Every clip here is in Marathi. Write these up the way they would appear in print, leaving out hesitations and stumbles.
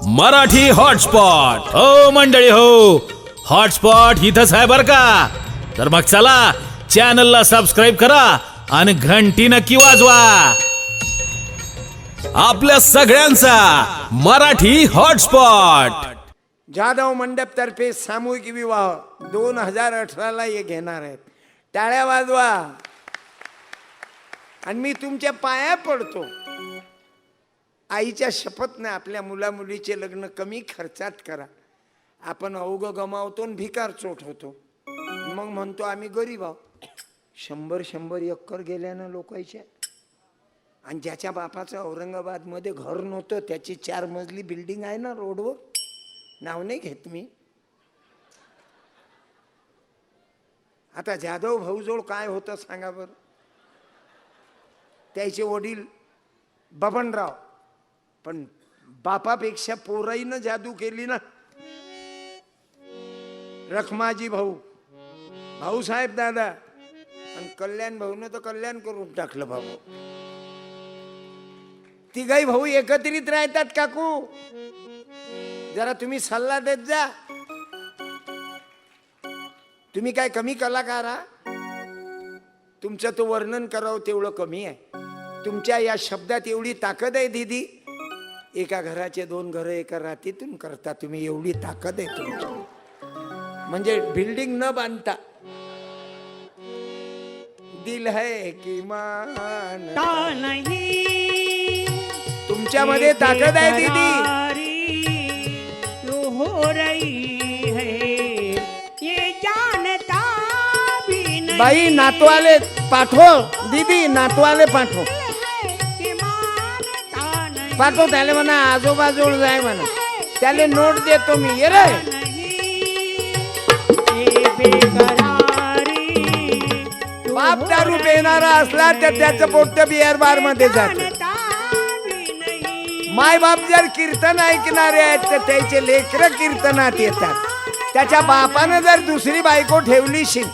मराठी हॉटस्पॉट हो मंडळी हो, हॉटस्पॉट इथंच आहे बर का. तर मग चला चॅनलला सबस्क्राईब करा आणि घंटी नक्की वाजवा. आपल्या सगळ्यांचा मराठी हॉटस्पॉट. जाधव मंडप तर्फे सामूहिक विवाह 2018ला हे घेणार आहेत. टाळ्या वाजवा. आणि मी तुमच्या पाया पडतो, आईच्या शपथने आपल्या मुला मुलीचे लग्न कमी खर्चात करा. आपण अवघ गमावतो आणि भिकार चोट होतो. मग म्हणतो आम्ही गरीब आहोत. 100 एकर गेल्यानं लोकांच्या. आणि ज्याच्या बापाचं औरंगाबादमध्ये घर नव्हतं त्याची 4 मजली बिल्डिंग आहे ना रोडवर, नाव नाही घेत मी. आता जाधव भाऊजवळ काय होतं सांगा बरं. त्याचे वडील बबनराव, पण बापापेक्षा पोराईनं जादू केली ना. रखमाजी भाऊ, भाऊसाहेब दादा आणि कल्याण भाऊनं तर कल्याण करून टाकलं. भाऊ तिघाही भाऊ एकत्रित राहतात. काकू जरा तुम्ही सल्ला देत जा. तुम्ही काय कमी कलाकार आ? तुमचं तो वर्णन करावं तेवढं कमी आहे. तुमच्या या शब्दात एवढी ताकद आहे दीदी. एका घराचे 2 घरं एका रात्रीतून करता तुम्ही, एवढी ताकद आहे तुमची. म्हणजे बिल्डिंग न बांधता दिल है की मान तुमच्यामध्ये ताकद आहे दीदी. हो रही है ये जानता भी नहीं. बाई नातवाले पाठव दीदी, नातवाले पाठव. पाठव त्याला म्हणा आजोबाजवळ जाय म्हणा. त्याला नोट देतो मी. ये रे बाप दारू पिणारा असला तर त्याचं पोट बिअर बार मध्ये जात. माय बाप जर कीर्तन ऐकणारे आहेत तर त्याचे लेकरं कीर्तनात येतात. त्याच्या बापानं जर दुसरी बायको ठेवली शिन,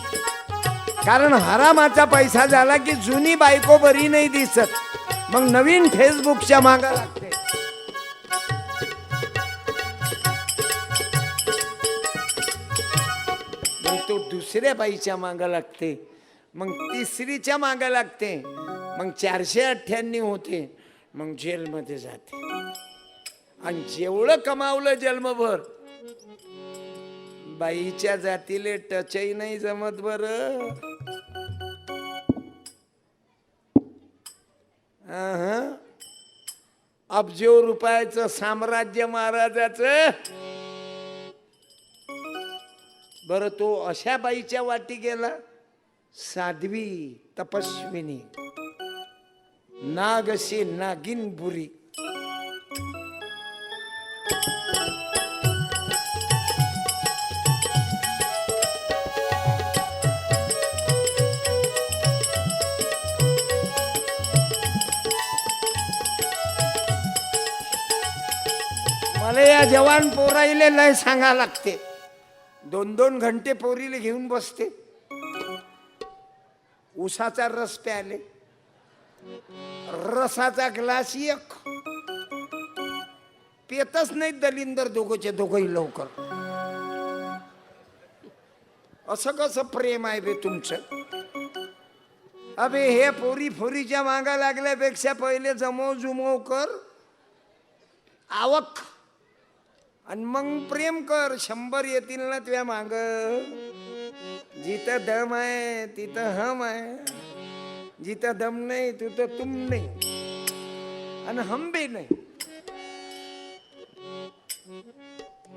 कारण हरामाचा पैसा झाला की जुनी बायको बरी नाही दिसत, मग नवीन फेसबुकच्या मागा लागते. मग तो दुसऱ्या बाईच्या मागा लागते, मग तिसरीच्या मागा लागते, मग 498 होते, मग जेलमध्ये जाते. आणि जेवढं कमावलं जन्मभर बाईच्या जातीले टचही नाही जमत. बर अब्जो रुपयाचं साम्राज्य महाराजाचं. बर तो अशा बाईच्या वाटी गेला, साध्वी तपस्विनी, नागशी नागिन बुरी. मला या जवान पोराईले लय सांगा लागते. 2-2 घंटे पोरीले घेऊन बसते. उसाचा रस प्याले, रसाचा ग्लास एक पेतच नाही दलिंदर दोघंचे दोघंही लवकर. असं कसं प्रेम आहे बे तुमचं. अबे हे पोरी फोरीच्या मागा लागल्यापेक्षा पहिले जमव जुमव कर, आवक, आणि मग प्रेम कर. 100 येतील ना तुझ्या माग. जिथं दम आहे तिथं हम आहे, जिथं दम नाही तिथं तुम नाही आणि हम बी नाही.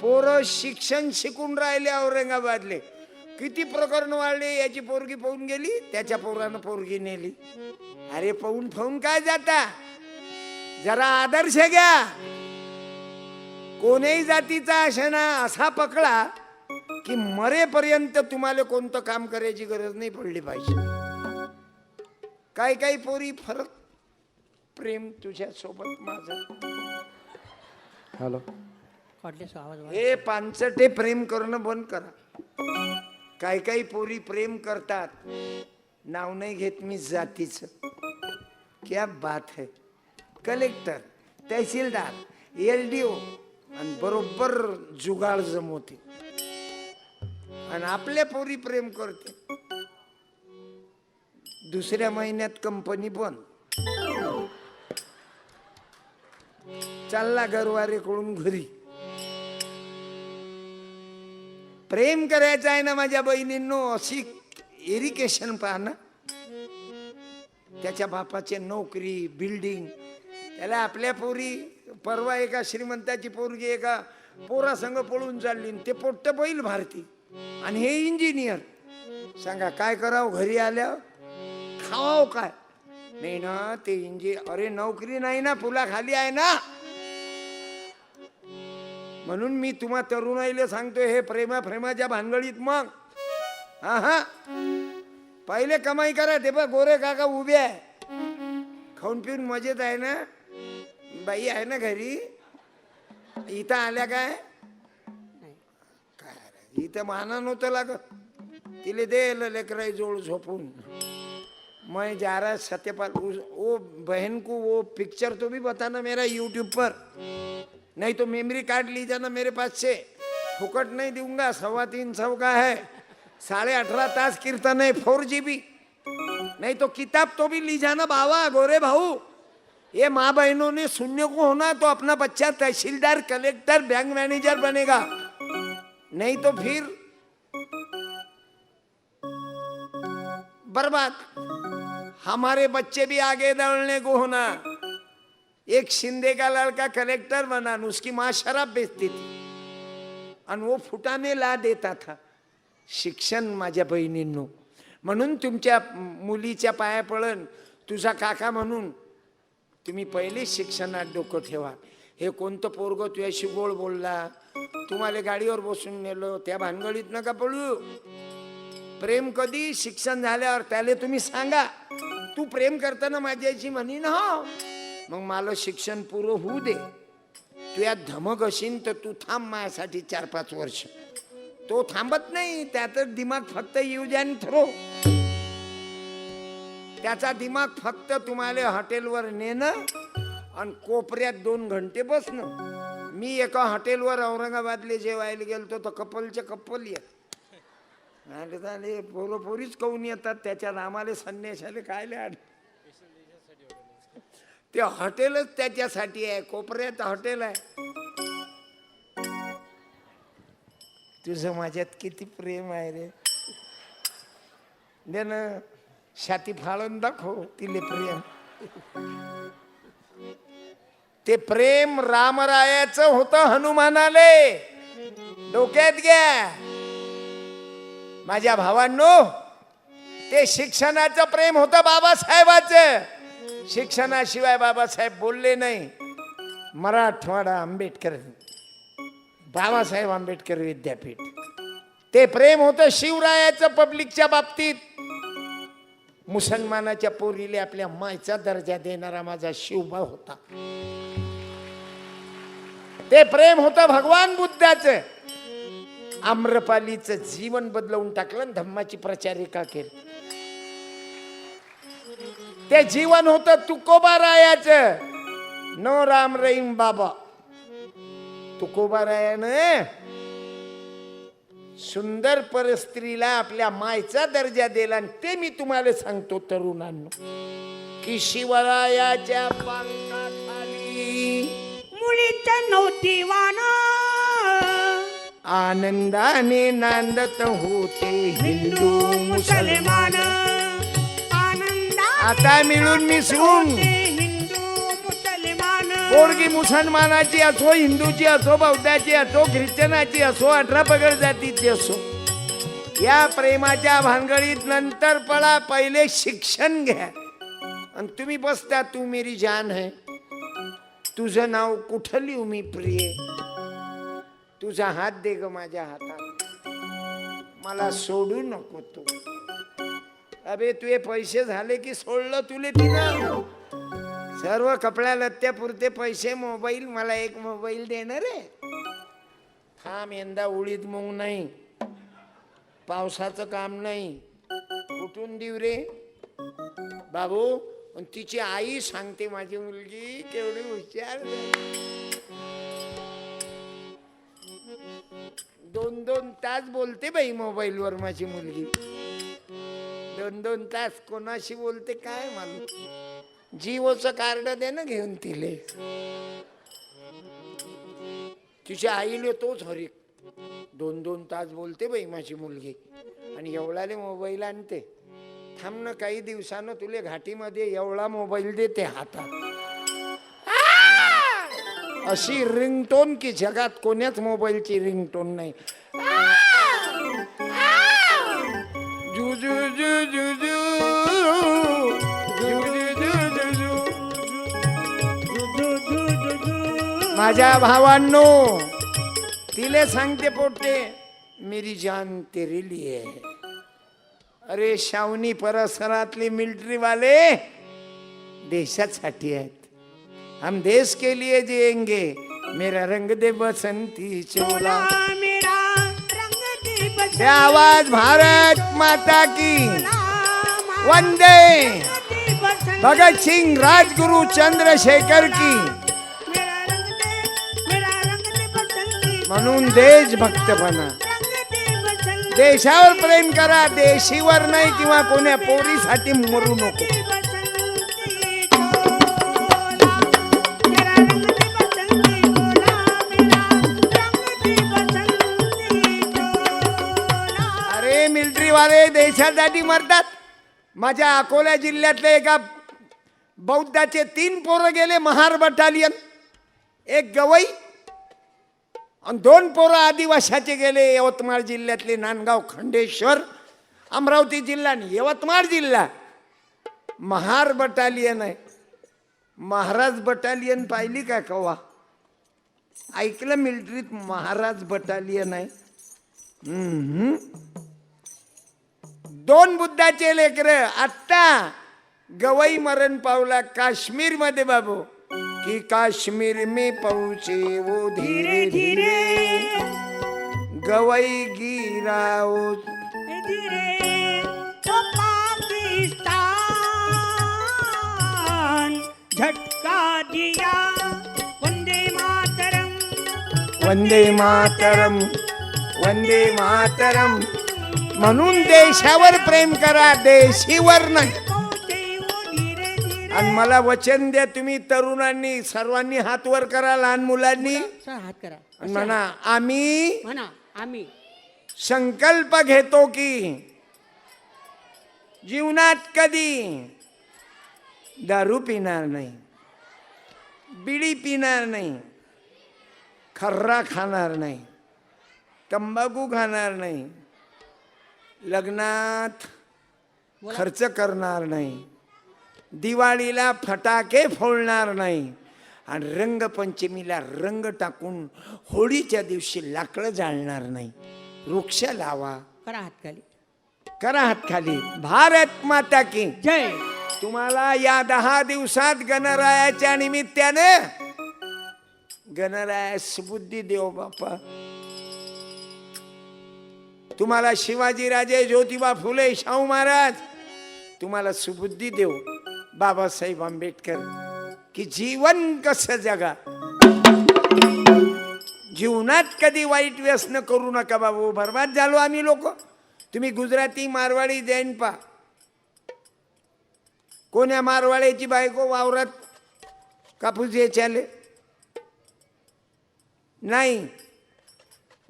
पोरं शिक्षण शिकून राहिले औरंगाबादले. किती प्रकरण वाढले. याची पोरगी पळून गेली, त्याच्या पोरानं पोरगी नेली. अरे पळून काय जाता, जरा आदर्श घ्या. कोणीही जातीचा आशना असा पकडा की मरेपर्यंत तुम्हाला कोणतं काम करायची गरज नाही पडली पाहिजे. काही पोरी फरक प्रेम तुझ्या सोबत माझं. हॅलो, हे पांचटे प्रेम करणं बंद करा. काही पोरी प्रेम करतात, नाव नाही घेत मी जातीचं. क्या बात है. कलेक्टर, तहसीलदार, LDO, आणि बरोबर जुगाड जमवते आणि आपल्या पोरी प्रेम करते. दुसऱ्या महिन्यात कंपनी बंद, चालला घरवारेकडून घरी. प्रेम करायचं आहे ना माझ्या बहिणींनो, अशी इरिगेशन पहा ना. त्याच्या बापाचे नोकरी, बिल्डिंग, त्याला आपल्या पोरी. परवा एका श्रीमंताची पोरगी एका पोरासंग पळून चालली, ते पोट्ट बैल भारती आणि हे इंजिनियर. सांगा काय करावं घरी आल्यावर, खावाव काय? नाही ना ते अरे नोकरी नाही ना, पुलाखाली आहे ना. म्हणून मी तुम्हा तरुणाईला सांगतो, हे प्रेमाच्या भानगडीत मग हा पहिले कमाई करा. ते बघ गोरे काका उभे आहे, खाऊन पिऊन मजेत आहे ना. बाई आहे ना घरी, इथं आल्या काय काय इथं माना नव्हतं लागत. तिले दे लेकराई जोड झोपून. मैं जा रहा सत्यपाल, वो बहन को वो पिक्चर तो भी बताना मेरा यूट्यूब पर, नहीं तो मेमोरी कार्ड ली जाना मेरे पास से, फुकट नहीं दूंगा. 325 का है, 18.5 तास कीर्तन है, 4 GB. नहीं तो किताब तो भी ली जाना बाबा गोरे भाऊ. ये माँ बहनों ने सुनने को होना तो अपना बच्चा तहसीलदार, कलेक्टर, बैंक मैनेजर बनेगा, नहीं तो फिर बर्बाद. हमारे बच्चे भी आगे दौड़ने को होना. एक शिंदे का लड़का कलेक्टर बना, उसकी माँ शराब बेचती थी आणि वो फुटाने ला देता था. शिक्षण माझ्या बहिणींनो, म्हणून तुमच्या मुलीच्या पाया पडन तुझा काका म्हणून तुम्ही पहिले शिक्षणात डोकं ठेवा. हे कोणतं पोरग तुझ्याशी गोड बोलला, तुम्हाला गाडीवर बसून नेलो, त्या भानगडीत नका पडू. प्रेम कधी शिक्षण झाल्यावर त्याला तुम्ही सांगा, तू प्रेम करताना माझ्याशी म्हणी ना, मग मला शिक्षण पुरं होऊ दे. तू यात धमक असीन तर तू थांब माझ्यासाठी 4-5 वर्ष. तो थांबत नाही, त्याचा दिमाग फक्त येऊ द्या आणि थरो. त्याचा दिमाग फक्त तुम्हाला हॉटेलवर नेणं आणि कोपऱ्यात 2 घंटे बसणं. मी एका हॉटेलवर औरंगाबादले जेवायला गेलतो तर कपलचे कपल येत झाले, पोरीच करून येतात त्याच्यात. आम्हाला संन्याशाले कायले आड, ते हॉटेलच त्याच्यासाठी आहे, कोपऱ्यात हॉटेल आहे. तुझं माझ्यात किती प्रेम आहे रे, दे ना छाती फाळून दाखव तिले प्रेम. ते प्रेम रामरायाचं होतं हनुमानाले, डोक्यात घ्या माझ्या भावांनो. ते शिक्षणाचं प्रेम होतं बाबासाहेबाचं. शिक्षणाशिवाय बाबासाहेब बोलले नाही. मराठवाडा आंबेडकर, बाबासाहेब आंबेडकर विद्यापीठ. ते प्रेम होतं शिवरायाचं पब्लिकच्या बाबतीत. मुसलमानाच्या पोरीले आपल्या मायचा दर्जा देणारा माझा शिवबा होता. ते प्रेम होतं भगवान बुद्धाचं. आम्रपालीचं जीवन बदलवून टाकलं, धम्माची प्रचारिका केली. ते जीवन होतं तुकोबारायाचं. नो राम रहीम बाबा. तुकोबारायानं सुंदर परस्त्रीला आपल्या मायचा दर्जा दिला. आणि ते मी तुम्हाला सांगतो तरुणांनो, की शिवरायाच्या पंखाखाली मुळीच नव्हती वाना, आनंदाने नांदत होते हिंदू मुसलमान. आता मिळून मिसळून हिंदू मुसलमान. पोरगी मुसलमानाची असो, हिंदूची असो, बौद्धाची असो, ख्रिश्चनाची असो, 18 पगड जातीची असो, या प्रेमाच्या भानगडीत नंतर पडा. पहिले शिक्षण घ्या. आणि तुम्ही बसता, तू मेरी जान है, तुझं नाव कुठं लिहू मी प्रिय, तुझा हात दे ग माझ्या हातात, मला सोडू नको तू. अबे तुझे पैसे झाले की सोडलं तुले तिनं. सर्व कपड्या लत्त्या पुरते पैसे, मोबाईल, मला एक मोबाईल देणार आहे. थांब, यंदा उडीद मूग नाही, पावसाचं काम नाही, कुठून देऊ रे बाबू. तिची आई सांगते, माझी मुलगी केवढी हुशार. तास बोलते बाई मोबाईलवर माझी मुलगी. 2 तास कोणाशी बोलते काय मालूम. जिओचं कार्ड दे ना घेऊन तिले. तिच्या आईले तोच हरिक 2 तास बोलते बाई माझी मुलगी. आणि एवढाले मोबाईल आणते. थांब ना काही दिवसानं तुले घाटीमध्ये एवढा मोबाईल देते हातात. अशी रिंगटोन की जगात कोण्याच मोबाईलची रिंगटोन नाही. जू जू जू जू जू जू जू जू जू. माझ्या भावांनो तिले सांगते पोटे मेरी जान तेरे लिए. अरे शावनी परिसरातले मिलिटरी वाले देशासाठी आहेत. हम देश के लिए जिएंगे. मेरा रंग दे बसंती चोला. मेरा रंग दे बसंती आवाज भारत माता की वंदे. दे बसंती. भगत सिंह राजगुरु चंद्रशेखर की. मेरा रंग दे बसंती. म्हणून देशभक्त बना. रंग दे बसंती. देशावर प्रेम करा. देशीवर नाही किंवा कोण्या पोरीसाठी मरू नको. दे बसंती चोला. मेरा रंग दे बसंती चोला. मेरा रंग दे बसंती चोला. अरे मिलिटरी वाले देशासाठी मरतात. माझ्या अकोला जिल्ह्यातले एका बौद्धाचे 3 पोरं गेले महार बटालियन. एक गवई आणि 2 पोरं आदिवासाचे गेले. यवतमाळ जिल्ह्यातले नांदगाव खंडेश्वर, अमरावती जिल्हा आणि यवतमाळ जिल्हा. महार बटालियन आहे. महाराज बटालियन पाहिली का कवा? ऐकलं मिलिटरीत महाराज बटालियन आहे. 2 बुद्धाचे लेकर. आत्ता गवई मरण पावला काश्मीर मध्ये बाबू. कि काश्मीर में पहुंचे वो धीरे धीरे. गवई गिरा वो धीरे तो पाकिस्तान झटका दिया. वंदे मातरम. वंदे मातरम वंदे मातरम. म्हणून देशावर प्रेम करा, देशीवर नाही. पहुंचे वो धीरे धीरे. आणि मला वचन द्या तुम्ही तरुणांनी सर्वांनी हात वर करा. लहान मुलांनी हात करा आणि म्हणा आम्ही म्हणा आम्ही संकल्प घेतो की जीवनात कधी दारू पिणार नाही, बिडी पिणार नाही, खर्रा खाणार नाही, तंबाखू खाणार नाही, लग्नात खर्च करणार नाही, दिवाळीला फटाके फोडणार नाही आणि रंगपंचमीला रंग टाकून होळीच्या दिवशी लाकडं जाळणार नाही. वृक्ष लावा. करा हात खाली. करा हात खाली. भारत माता की जय. तुम्हाला या 10 दिवसात गणरायाच्या निमित्ताने गणरायास बुद्धी देव बापा. तुम्हाला शिवाजीराजे, ज्योतिबा फुले, शाहू महाराज तुम्हाला सुबुद्धी देव. बाबासाहेब आंबेडकर की जीवन कसं जगा. जीवनात कधी वाईट व्यसन करू नका बाबू. बरबाद झालो आम्ही लोक. तुम्ही गुजराती, मारवाडी, जैन पा. कोण्या मारवाड्याची बायको वावरात कापूस याच्याले नाही.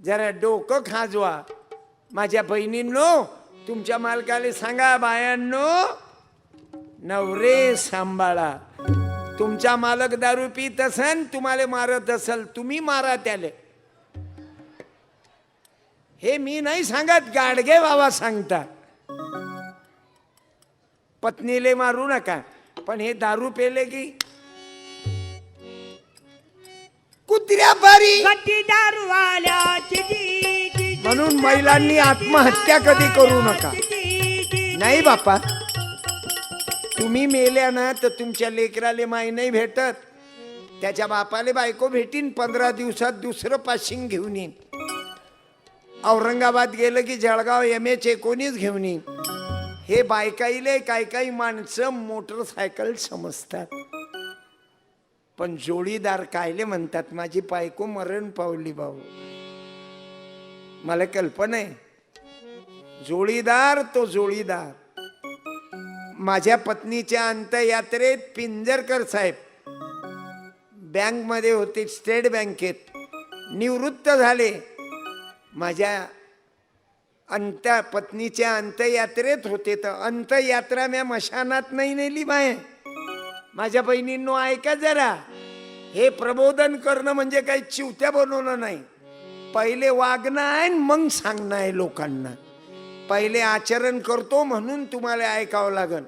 जरा डोकं खाजवा. माझ्या बहिणींनो, तुमच्या मालकाला सांगा बायांनो नवरे सांभाळा. तुमचा मालक दारू पित असन, तुम्हाला मारत असल, तुम्ही मारा त्याले. हे मी नाही सांगत, गाडगे बाबा सांगतात. पत्नीले मारू नका. पण हे दारू पेले की कुत्र्या पारी. गट्टी दारूवाल्याची जी जी. म्हणून महिलांनी आत्महत्या कधी करू नका. नाही बापा, तुम्ही मेल्या ना तर तुमच्या लेकराले माई नाही भेटत. त्याच्या बापाले बायको भेटीन. 15 दिवसात दुसरं पाशिंग घेऊन येईन. औरंगाबाद गेलं की जळगाव MH कोणीच घेऊन येईन. हे बायकाईले काही माणसं मोटरसायकल समजतात. पण जोडीदार कायले म्हणतात. माझी बायको मरण पावली भाऊ. मला कल्पना आहे. जोडीदार तो जोडीदार. माझ्या पत्नीच्या अंत्ययात्रेत पिंजरकर साहेब बँकमध्ये होते, स्टेट बँकेत निवृत्त झाले. माझ्या पत्नीच्या अंत्ययात्रेत होते. तर अंत्ययात्रा म्या मशानात नाही नेली बाय. माझ्या बहिणींनो ऐका जरा, हे प्रबोधन करणं म्हणजे काही चिवत्या बनवणं नाही. पहिले वागणं आहे मग सांगणं आहे लोकांना. पहिले आचरण करतो म्हणून तुम्हाला ऐकावं लागल.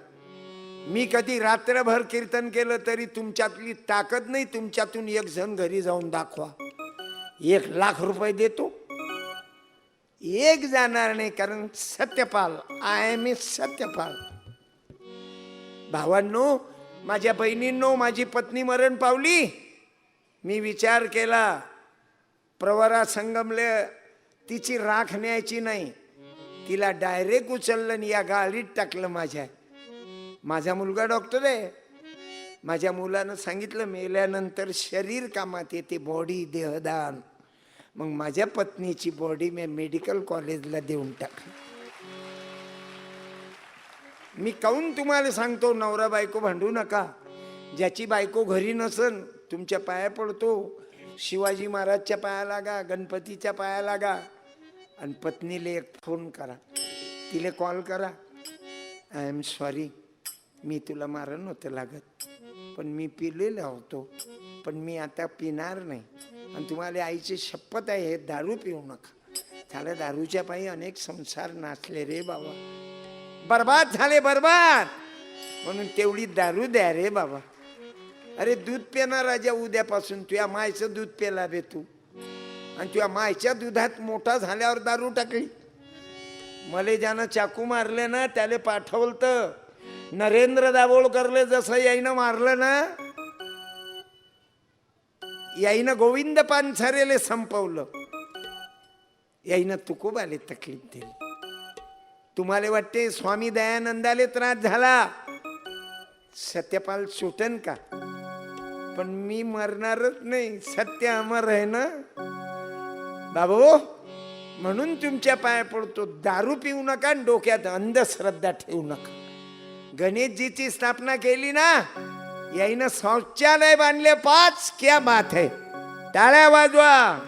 मी कधी रात्रभर कीर्तन केलं तरी तुमच्यातली ताकद नाही. तुमच्यातून एक जण घरी जाऊन दाखवा. 1,00,000 रुपये देतो. एक जाणार नाही, कारण Satyapal, I am a Satyapal. भावांनो, माझ्या बहिणींनो, माझी पत्नी मरण पावली. मी विचार केला, प्रवरा संगमले तिची राख न्यायची नाही, तिला डायरेक्ट उचललं आणि या गाडीत टाकलं. माझा मुलगा डॉक्टर आहे. माझ्या मुलानं सांगितलं मेल्यानंतर शरीर कामात येते, बॉडी देहदान. मग माझ्या पत्नीची बॉडी मी मेडिकल कॉलेजला देऊन टाकली. मी काहून तुम्हाला सांगतो, नवरा बायको भांडू नका. ज्याची बायको घरी नसन तुमच्या पाया पडतो. शिवाजी महाराजच्या पाया लागा, गणपतीच्या पाया लागा, आणि पत्नीला एक फोन करा, तिला कॉल करा. आय एम सॉरी, मी तुला मारण नव्हतं लागत, पण मी पिलेला होतो, पण मी आता पिणार नाही. आणि तुम्हाला आईची शपथ आहे, दारू पिऊ नका. झालं, दारूच्या पायी अनेक संसार नाचले रे बाबा, बर्बाद झाले, बर्बाद. म्हणून तेवढी दारू द्या रे बाबा. अरे दूध पेना राजा, उद्यापासून तुझ्या मायचं दूध पेला बे तू. आणि तुझ्या मायच्या दुधात मोठा झाल्यावर दारू टाकली. मले ज्यानं चाकू मारले ना त्याला पाठवलं तर नरेंद्र दाभोळकरले जसं याईनं मारलं ना, याईनं गोविंद पानसरेले संपवलं, याईनं तुकोबाले तकलीफ दिली. तुम्हाला वाटते स्वामी दयानंदाले त्रास झाला, सत्यपाल सुटन का? पण मी मरणारच नाही, सत्य अमर आहे ना बाबू. म्हणून तुमच्या पाया पडतो, दारू पिऊ नका आणि डोक्यात अंधश्रद्धा ठेवू नका. गणेशजीची स्थापना केली ना, याईनं शौचालय बांधले 5. क्या बात है, टाळ्या वाजवा.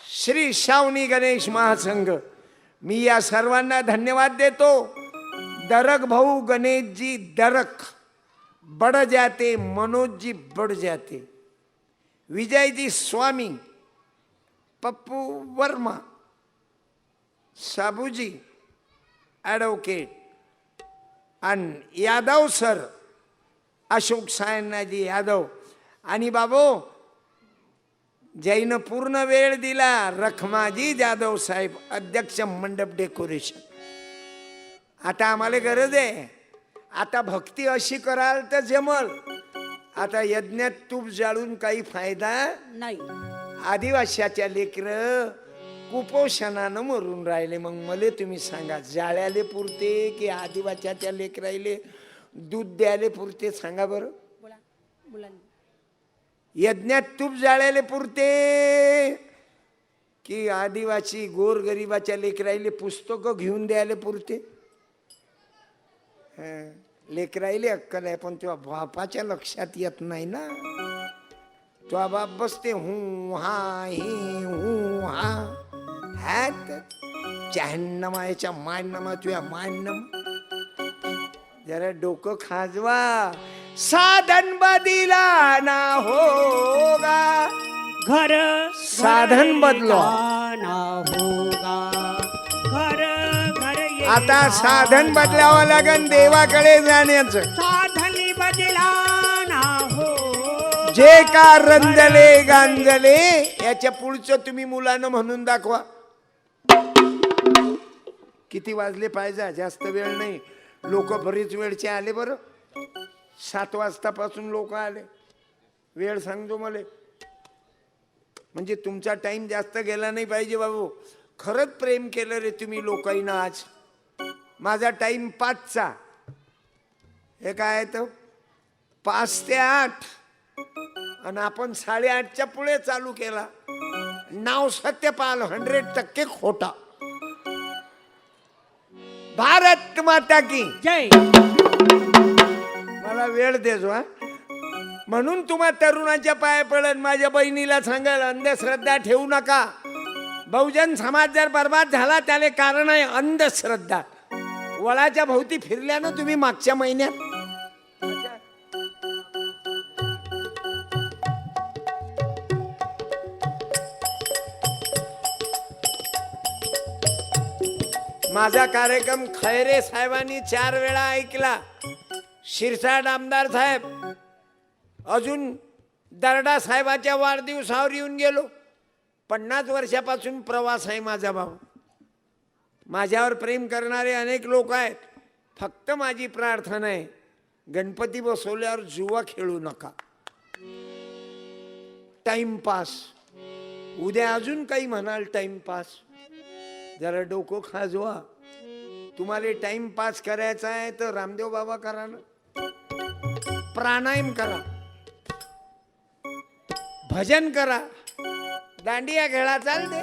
श्री श्रावणी गणेश महासंघ, मी या सर्वांना धन्यवाद देतो. दरक भाऊ गणेशजी दरक बढ़ जाते, मनोज जी बढ़ जाते, विजय जी स्वामी, पप्पू वर्मा, साबूजी ॲडव्होकेट, आणि यादव सर, अशोक सायनाजी यादव. आणि बाबू जैन पूर्ण वेळ दिला, रखमाजी जाधव साहेब, अध्यक्ष मंडप डेकोरेशन. आता आम्हाला गरज आहे, आता भक्ती अशी कराल तर जमल. आता यज्ञात तूप जाळून काही फायदा नाही. आदिवाशाच्या लेकरं कुपोषणानं मरून राहिले. मग मला तुम्ही सांगा, जाळ्याले पुरते की आदिवाशाच्या लेकरायले दूध द्यायला पुरते? सांगा बरं. बोला मुलांनी. यज्ञात तूप जाळ्याले पुरते की आदिवासी गोरगरिबाच्या लेकरायले पुस्तकं घेऊन द्यायला पुरते? लेकरायले अक्कल आहे, पण तेव्हा बापाच्या लक्षात येत नाही ना. तेव्हा बाप बसते हूं हा ही हूं हा हॅत चाहन्नमायच्या मायनमा तुझ्या मायनमा. जरा डोकं खाजवा. साधन बदिला ना होगा, घर साधन बदलो. ना होगा, घर घर ये आता साधन बदलावं लागन देवाकडे जाण्याचं. साधन बदला ना हो. जे का रंजले गांजले, याच्या पुढचं तुम्ही मुलानं म्हणून दाखवा. किती वाजले पाहिजे? जास्त वेळ नाही. लोक बरीच वेळचे आले बरं. 7 वाजतापासून लोक आले. वेळ सांगतो मला, म्हणजे तुमचा टाइम जास्त गेला नाही पाहिजे बाबू. खरंच प्रेम केलं रे तुम्ही लोकांना. आज माझा टाइम 5चा, हे काय आहे तर 5 ते 8, आणि आपण 8:30च्या पुढे चालू केला. नाव सत्यपाल 100% खोटा. भारत माता की. जय. मला वेळ देजो हा. म्हणून तुम्हा तरुणाच्या पाया पडत माझ्या बहिणीला सांगाल अंधश्रद्धा ठेवू नका. बहुजन समाज जर बर्बाद झाला त्याले कारण आहे अंधश्रद्धा. वळाच्या भोवती फिरल्यानं तुम्ही मागच्या महिन्यात माझा कार्यक्रम खैरे साहेबांनी 4 वेळा ऐकला. शिरसाट आमदार साहेब, अजून दर्डा साहेबाच्या वाढदिवसावर येऊन गेलो. 50 वर्षापासून प्रवास आहे माझा भाऊ. माझ्यावर प्रेम करणारे अनेक लोक आहेत. फक्त माझी प्रार्थना आहे गणपती बसवल्यावर जुवा खेळू नका. टाइमपास. उद्या अजून काही म्हणाल टाइमपास, जरा डोकं खाजवा. तुम्हाला टाइमपास करायचा आहे तर रामदेव बाबा करा ना, प्राणायाम करा, भजन करा, दांडिया खेळा, चालते.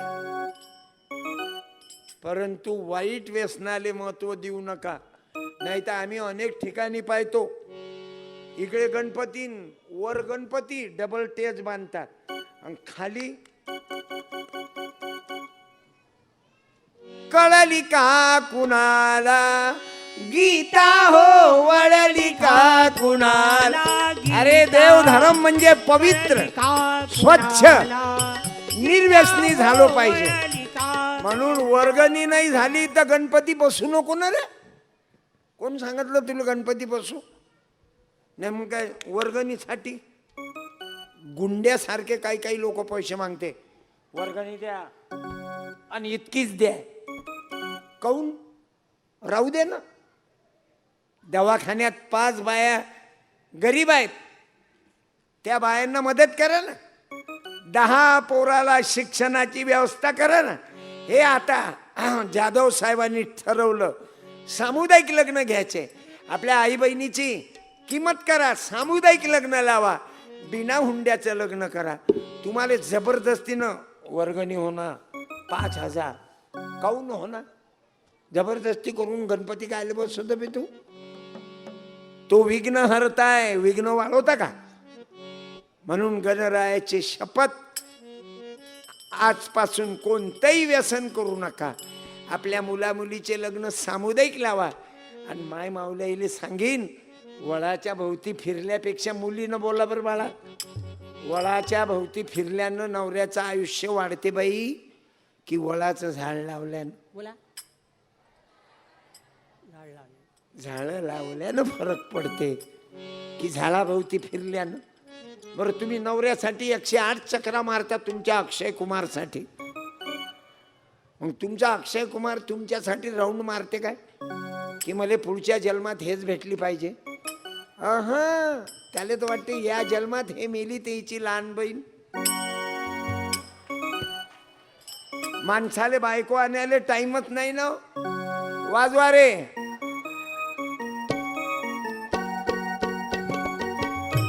परंतु वाईट व्यसनाले महत्व देऊ नका. नाही तर आम्ही अनेक ठिकाणी पाहतो इकडे गणपती वर गणपती डबल टेज बांधतात आणि खाली कळली का कुणाला गीता हो वळली का कुणाला. अरे देव धर्म म्हणजे पवित्र स्वच्छ निर्व्यसनी झालो पाहिजे. म्हणून वर्गणी नाही झाली तर गणपती बसू नको ना रे. कोण सांगितलं तुला गणपती बसू नाही? मग काय वर्गणीसाठी गुंड्यासारखे काही काही लोक पैसे मागते, वर्गणी द्या आणि इतकीच द्या. काऊन? राहू दे ना. दवाखान्यात 5 बाया गरीब आहेत, त्या बायांना मदत करा ना. 10 पोराला शिक्षणाची व्यवस्था करा ना. हे आता जाधव साहेबांनी ठरवलं सामुदायिक लग्न घ्यायचे. आपल्या आई बहिणीची किंमत करा, सामुदायिक लग्न लावा, बिना हुंड्याचं लग्न करा. तुम्हाला जबरदस्तीनं वर्गणी होणार 5,000. काऊन होणार? जबरदस्ती करून गणपती काय बसवतो बी तू? तो विघ्न हरताय, विघ्न वाढवता का? म्हणून गणरायाची शपथ, आजपासून कोणतंही व्यसन करू नका. आपल्या मुला मुलीचे लग्न सामुदायिक लावा. आणि माय माऊलीला सांगीन वळाच्या भोवती फिरल्यापेक्षा मुलीनं बोला बरं बाळा. वळाच्या भोवती फिरल्यानं नवऱ्याचं आयुष्य वाढते बाई की वळाचं झाड लावल्यानं? बोला. झाडं लावल्यानं फरक पडते की झाडाभोवती फिरल्यानं? बरं तुम्ही नवऱ्यासाठी 108 चक्रा मारता तुमच्या अक्षय कुमारसाठी. मग तुमचा अक्षय कुमार तुमच्यासाठी राऊंड मारते काय की मला पुढच्या जन्मात हेच भेटली पाहिजे? त्याला तर वाटते या जन्मात हे मेली त्याची लहान बहीण. माणसाले बायको आणायला टाइमच नाही ना. वाजवा रे.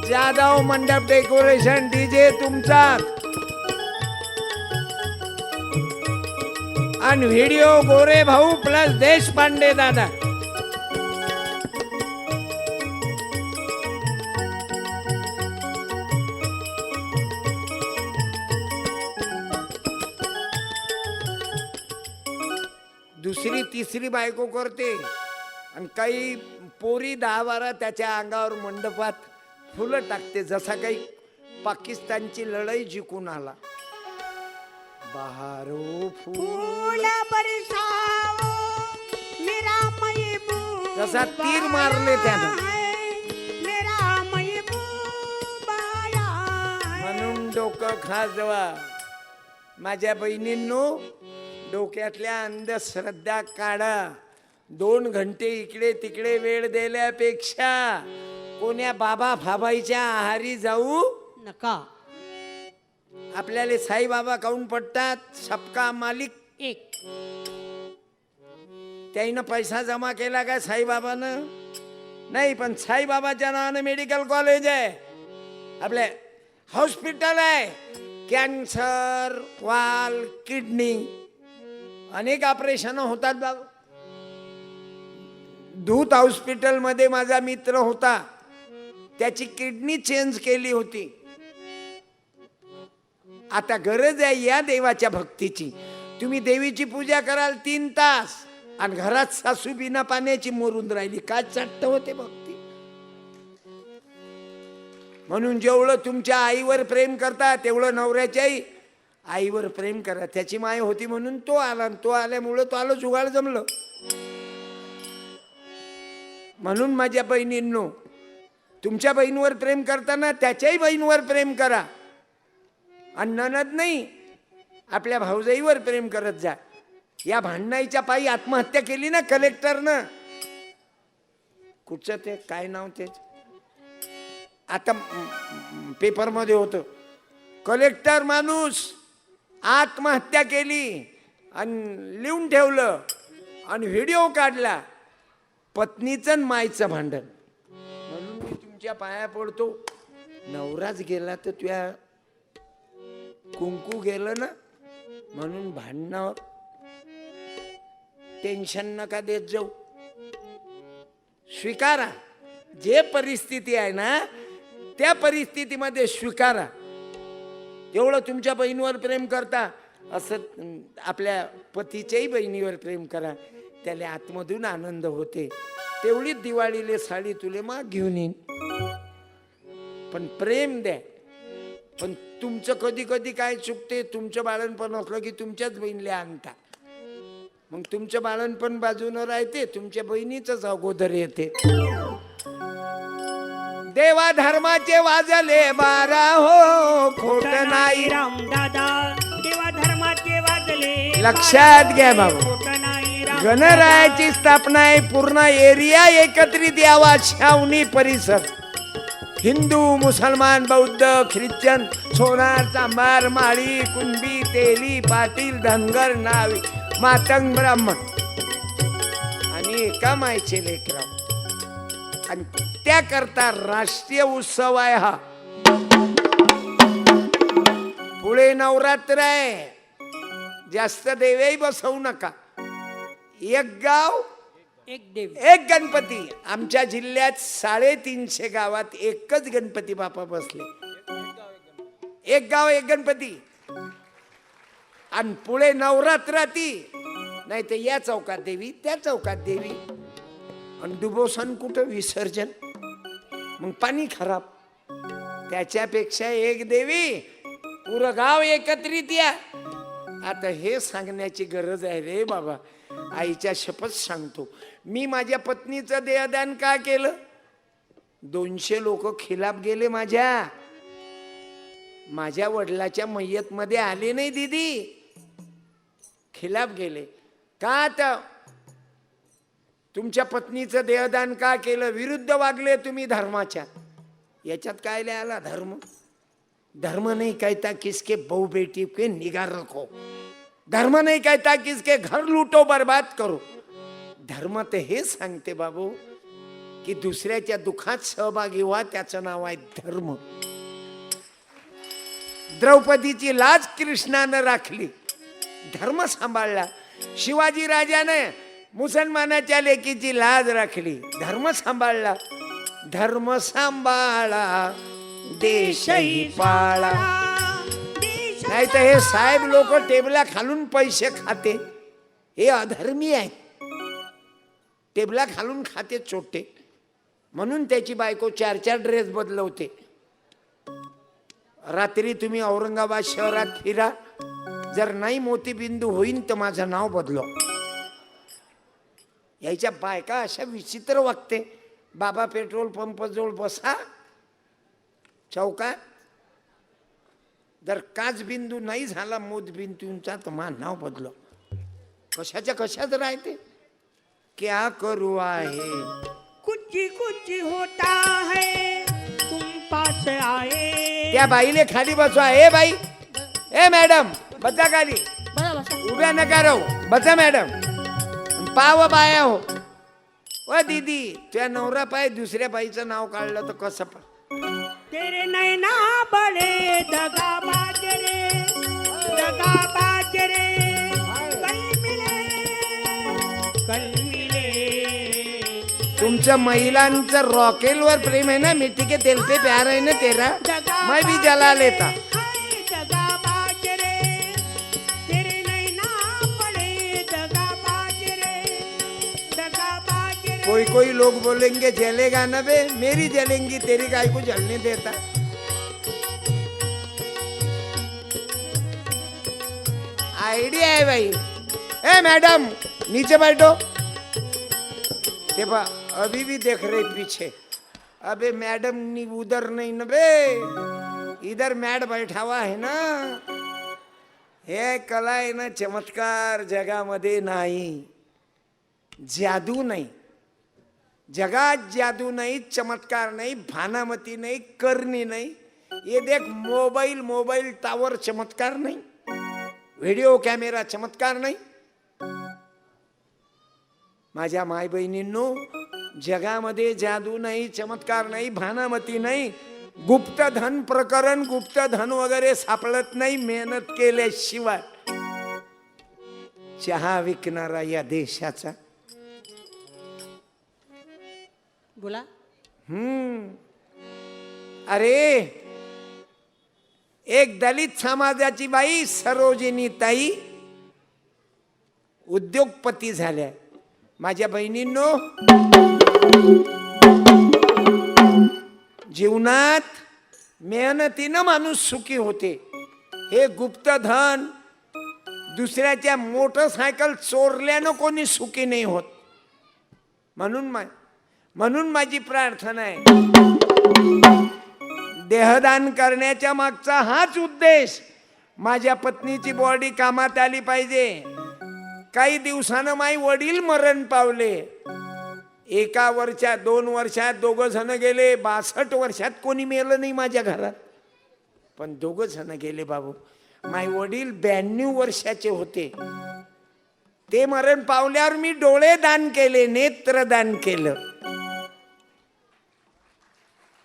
जाधव मंडप डेकोरेशन डीजे तुमचा आणि व्हिडिओ गोरे भाऊ प्लस देशपांडे दादा. दुसरी तिसरी बायको करते आणि काही पोरी 10-12 त्याच्या अंगावर मंडपात फुलं टाकते, जसा काही पाकिस्तानची लढाई जिंकून आला. बहारो फूल बरसाओ मेरा महबूब, जसा तीर मारले त्यानं. मेरा महबूब आया. म्हणून डोकं खाजवा. माझ्या बहिणींनो, डोक्यातल्या अंधश्रद्धा काढा. 2 घंटे इकडे तिकडे वेळ दिल्यापेक्षा कोण्या बाबा फाबाईच्या आहारी जाऊ नका. आपल्याला साईबाबा काऊन पडतात? सबका मालिक एक. त्याईनं पैसा जमा केला काय साईबाबानं? नाही, पण साईबाबाच्या नावानं मेडिकल कॉलेज आहे, आपले हॉस्पिटल आहे, कॅन्सर, वाल, किडनी, अनेक ऑपरेशन होतात बाबा. धूत हॉस्पिटलमध्ये माझा मित्र होता, त्याची किडनी चेंज केली होती. आता गरज आहे या देवाच्या भक्तीची. तुम्ही देवीची पूजा कराल 3 तास आणि घरात सासू बिना पाण्याची मरून राहिली, काय चट्ट होते भक्ती. म्हणून जेवढं तुमच्या आईवर प्रेम करता तेवढं नवऱ्याच्याही आईवर प्रेम करा. त्याची माय होती म्हणून तो आला, तो आल्यामुळं तो आलो, जुगाड जमलं. म्हणून माझ्या बहिणींनो, तुमच्या बहिणीवर प्रेम करताना त्याच्याही बहिणीवर प्रेम करा. आणि नणद नाही, आपल्या भाऊजाईवर प्रेम करत जा. या भांडणाईच्या पायी आत्महत्या केली ना कलेक्टरनं, कुठचं ते काय नाव ते आता पेपरमध्ये होतं, कलेक्टर माणूस आत्महत्या केली आणि लिहून ठेवलं आणि व्हिडिओ काढला, पत्नीचं आणि मायचं भांडण. म्हणून मी तुमच्या पाया पडतो, नवराच गेला तर तुझ्या कुंकू गेलं ना, म्हणून भांडणावर टेन्शन नका देत जाऊ. स्वीकारा, जे परिस्थिती आहे ना त्या परिस्थितीमध्ये स्वीकारा. एवढं तुमच्या बहिणीवर प्रेम करता, असं आपल्या पतीच्याही बहिणीवर प्रेम करा, त्याला आतमधून आनंद होते. तेवढीच दिवाळीले साडी तुले मग घेऊन येईन, पण प्रेम द्या. पण तुमचं कधी कधी काय चुकते, तुमचं बाळणपण असलं की तुमच्याच बहिणीला आणता, मग तुमचं बाळणपण बाजूनं राहते, तुमच्या बहिणीच अगोदर येते. देवा धर्माचे वाजले बारा हो, खोट नाही राम दादा. देवा धर्माचे वाजले लक्षात घ्या बाबा. खोट नाही राम. गणरायाची स्थापना आहे, पूर्ण एरिया एकत्रित यावा, छावणी परिसर, हिंदू, मुसलमान, बौद्ध, ख्रिश्चन, सोनार, चांभार, माळी, कुणबी, तेली, पाटील, धनगर, नावी, मातंग, ब्राह्मण आणि एका मायचे लेकराव. आणि त्याकरता राष्ट्रीय उत्सव आहे हा. पुढे नवरात्र आहे, जास्त देवही बसवू नका. एक गाव एक देव एक गणपती. आमच्या जिल्ह्यात 350 गावात एकच गणपती बाप्पा बसले. एक गाव एक गणपती. आणि पुढे नवरात्राती नाही तर या चौकात देवी, त्या चौकात देवी, आणि दुबोसन कुठं विसर्जन, मग पाणी खराब. त्याच्यापेक्षा एक देवी, पुरं गाव एकत्रित या. आता हे सांगण्याची गरज आहे रे बाबा. आईच्या शपथ सांगतो, मी माझ्या पत्नीचं देहदान का केलं? 200 लोक खिलाफ गेले माझ्या वडिलाच्या मय्यत मध्ये आले नाही दीदी, खिलाफ गेले. का? तर तुमच्या पत्नीचं देहदान का केलं? विरुद्ध वागले तुम्ही धर्माच्या. याच्यात काय लिहायला? धर्म. धर्म नहीं कहता किसके बहू बेटी के निगाह रखो, धर्म नहीं कहता किसके घर लूटो बर्बाद करो. धर्म तर हे सांगते बाबू की दुसऱ्याच्या दुःखात सहभागी व्हा, त्याचं नाव आहे धर्म. द्रौपदीची लाज कृष्णानं राखली, धर्म सांभाळला. शिवाजी राजाने मुसलमानाच्या लेकीची लाज राखली, धर्म सांभाळला. धर्म सांभाळा देशही पाळा. नाही तर हे साहेब लोक टेबला खालून पैसे खाते, हे अधर्मी आहे. टेबला खालून खाते चोटे. म्हणून त्याची बायको 4 ड्रेस बदलवते. रात्री तुम्ही औरंगाबाद शहरात फिरा, जर नाही मोतीबिंदू होईन तर माझं नाव बदलो. याच्या बायका अशा विचित्र वागते. बाबा पेट्रोल पंप जवळ बसा, चौकात जर काच बिंदू नाही झाला मोतबिंदूंचा तर मा नाव बदलो. कशाच्या कशाच राहते. क्या करू आहे कुछ कुछ होता है तुम पास आए. त्या बाईले खाली बसवा. ए बाई, ए मॅडम बसा खाली, उभ्या नका राहू, बसा मॅडम. पाव बाया हो. ओ दीदी, त्या नवरा पाय दुसऱ्या बाईचं नाव काढलं तर कसं? तेरे नैना बड़े दगाबाज रे दगाबाज रे कलमिले तुमचं महिलांचं रॉकेलवर प्रेम आहे ना, मिट्टी के तेल पे प्यार आहे ना तेरा, मैं भी जला लेता. दगाबाज रे तेरे नैना पड़े दगाबाज रे दगाबाज रे. कोई लोग बोलेंगे जलेगा ना बे, मेरी जलेंगी, तेरी गाय को जलने देता. आइडिया है भाई. ए मैडम नीचे बैठो. देखा अभी भी देख रहे पीछे. अबे मैडम उधर नहीं ना बे, इधर मैड बैठा हुआ है ना. हे कला आहे ना, चमत्कार जगामध्ये नाही, जादू नाही. जगात जादू नाही, चमत्कार नाही, भानामती नाही, करणी नाही. ये देख मोबाईल टावर चमत्कार नाही, व्हिडिओ कॅमेरा चमत्कार नाही. माझ्या माय बहिणींनो, जगामध्ये जादू नाही, चमत्कार नाही, भानामती नाही. गुप्तधन प्रकरण, गुप्तधन वगैरे सापडत नाही मेहनत केल्याशिवाय. चहा विकणारा या देशाचा. बोला. अरे एक दलित समाजाची बाई सरोजिनी ताई उद्योगपती झाल्या. माझ्या बहिणींनो, जीवनात मेहनतीनं माणूस सुखी होते. हे गुप्तधन, दुसऱ्याच्या मोटरसायकल चोरल्यानं कोणी सुखी नाही होत. म्हणून माझी प्रार्थना आहे, देहदान करण्याच्या मागचा हाच उद्देश. माझ्या पत्नीची बॉडी कामात आली पाहिजे. काही दिवसानं माई वडील मरण पावले. 1 वर्षात 2 वर्षात 2 जण गेले. 62 वर्षात कोणी मेलं नाही माझ्या घरात, पण 2 जण गेले बाबू. माई वडील 92 वर्षाचे होते. ते मरण पावल्यावर मी डोळे दान केले, नेत्रदान केलं.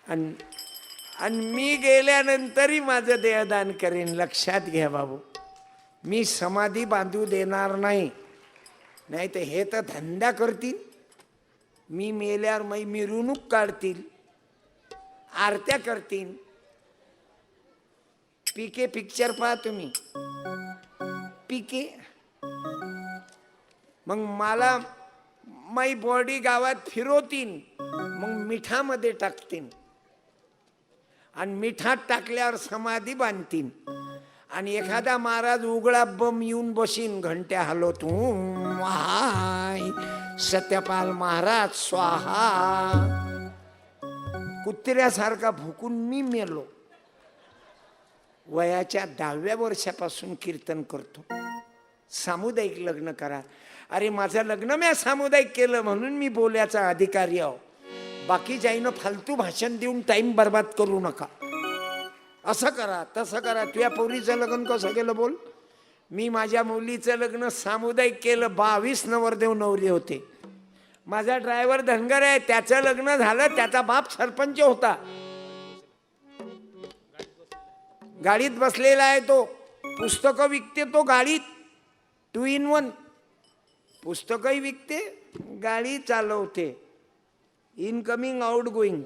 आणि मी गेल्यानंतरही माझं देहदान करेन. लक्षात घ्या बाबू, मी समाधी बांधू देणार नाही. नाही तर हे तर धंदा करतील. मी मेल्यावर मिरवणूक काढतील, आरत्या करतील. पीके पिक्चर पहा तुम्ही, पीके. मग मला माई बॉडी गावात फिरवतील, मग मिठामध्ये टाकतील आणि मिठात टाकल्यावर समाधी बांधतील. आणि एखादा महाराज उघडा बम येऊन बसीन, घंट्या हलवतो, हाय सत्यपाल महाराज स्वाहा. कुत्र्यासारखा भुकून मी मेलो. वयाच्या 10व्या वर्षापासून कीर्तन करतो. सामुदायिक लग्न करा. अरे माझं लग्न मी सामुदायिक केलं म्हणून मी बोलायचा अधिकारी आहो. बाकीच्याईनं फालतू भाषण देऊन टाइम बर्बाद करू नका. असं करा, तसं करा. तुझ्या पोरीचं लग्न कसं केलं बोल. मी माझ्या मुलीचं लग्न सामुदायिक केलं. 22 नवरदेव नवरी होते. माझा ड्रायव्हर धनगर आहे, त्याचं लग्न झालं. त्याचा बाप सरपंच होता. गाडीत बसलेला आहे तो. पुस्तकं विकते तो गाडीत. 2 in 1. पुस्तकही विकते, गाडी चालवते, इनकमिंग आउट गोईंग.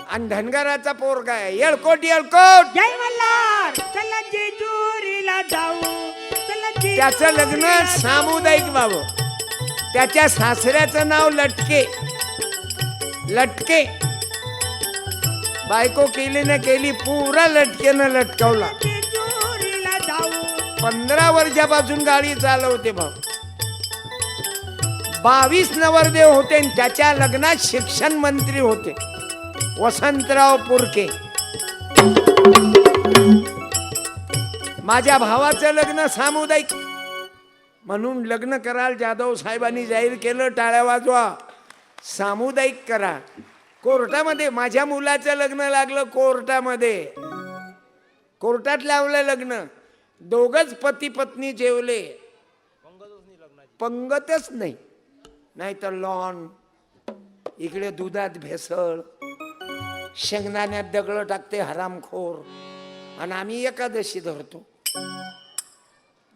आणि धनगराचा पोरगा आहे. येळकोट जय मल्हार. चला जेजुरीला जाऊ. चला त्याचं लग्न सामुदायिक व्हावं. त्याच्या सासऱ्याचं नाव लटके. बायको केली ना केली, पुरा लटकेनं लटकवला. जेजुरीला जाऊ. 15 वर्षापासून गाडी चालवते भाऊ. 22 नवरदेव होते आणि त्याच्या लग्नात शिक्षण मंत्री होते वसंतराव पुरके. माझ्या भावाचं लग्न सामुदायिक. म्हणून लग्न कराल जाधव साहेबांनी जाहीर केलं, टाळ्या वाजवा. सामुदायिक करा. कोर्टामध्ये माझ्या मुलाचं लग्न लागलं. कोर्टात लावलं लग्न. 2घच पती पत्नी जेवले. पंगतच नाही. नाही तर लॉन, इकडे दुधात भेसळ, शेंगदाण्यात दगड टाकते हरामखोर. आणि आम्ही एकादशी धरतो.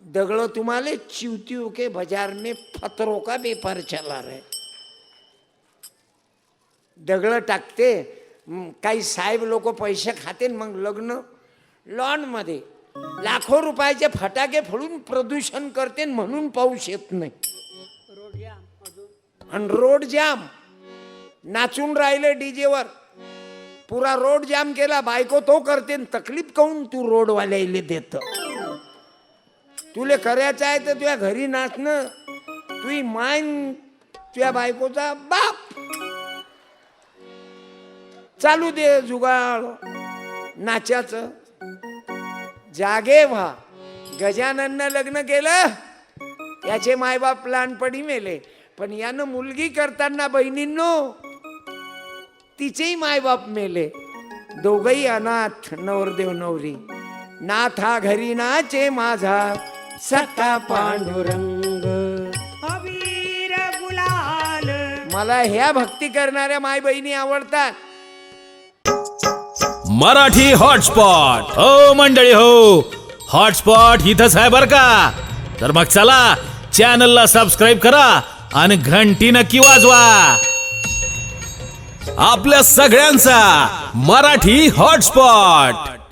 दगड़ तुम्हारे चिवतियों के बाजार में फतरों का व्यापार चला रहा है. दगड़ टाकते, काही साहेब लोक पैसे खाते, मग लग्न लॉन मध्ये लाखो रुपयाचे फटाके फोडून प्रदूषण करते, म्हणून पाऊस येत नाही. आणि रोड जाम, नाचून राहिले डीजेवर, पुरा रोड जाम केला. बायको तो करते, तकलीफ काऊन तू रोड वाल्याले देत. तुले करायचं आहे तर तुझ्या घरी नाचणं, तुझी मायन तुझ्या बायकोचा बाप चालू दे जुगाड नाचाचं. जागे व्हा. गजानननं लग्न केलं, याचे मायबाप लहानपणी मेले, पण यानं मुलगी करताना बहिणींनो तिचेही मायबाप मेले. दोघही अनाथ, नवरदेव नवरी. नाथा घरी नाचे माझा सखा पांडुरंग. अबीर गुलाल. मला ह्या भक्ती करणाऱ्या माय बहिणी आवडतात. मराठी हॉटस्पॉट. हो मंडळी हो, हॉटस्पॉट इथंच आहे बर का. तर मग चला चॅनलला सबस्क्राईब करा आणि घंटी नक्की वाजवा. आपल्या सगळ्यांचा मराठी हॉटस्पॉट.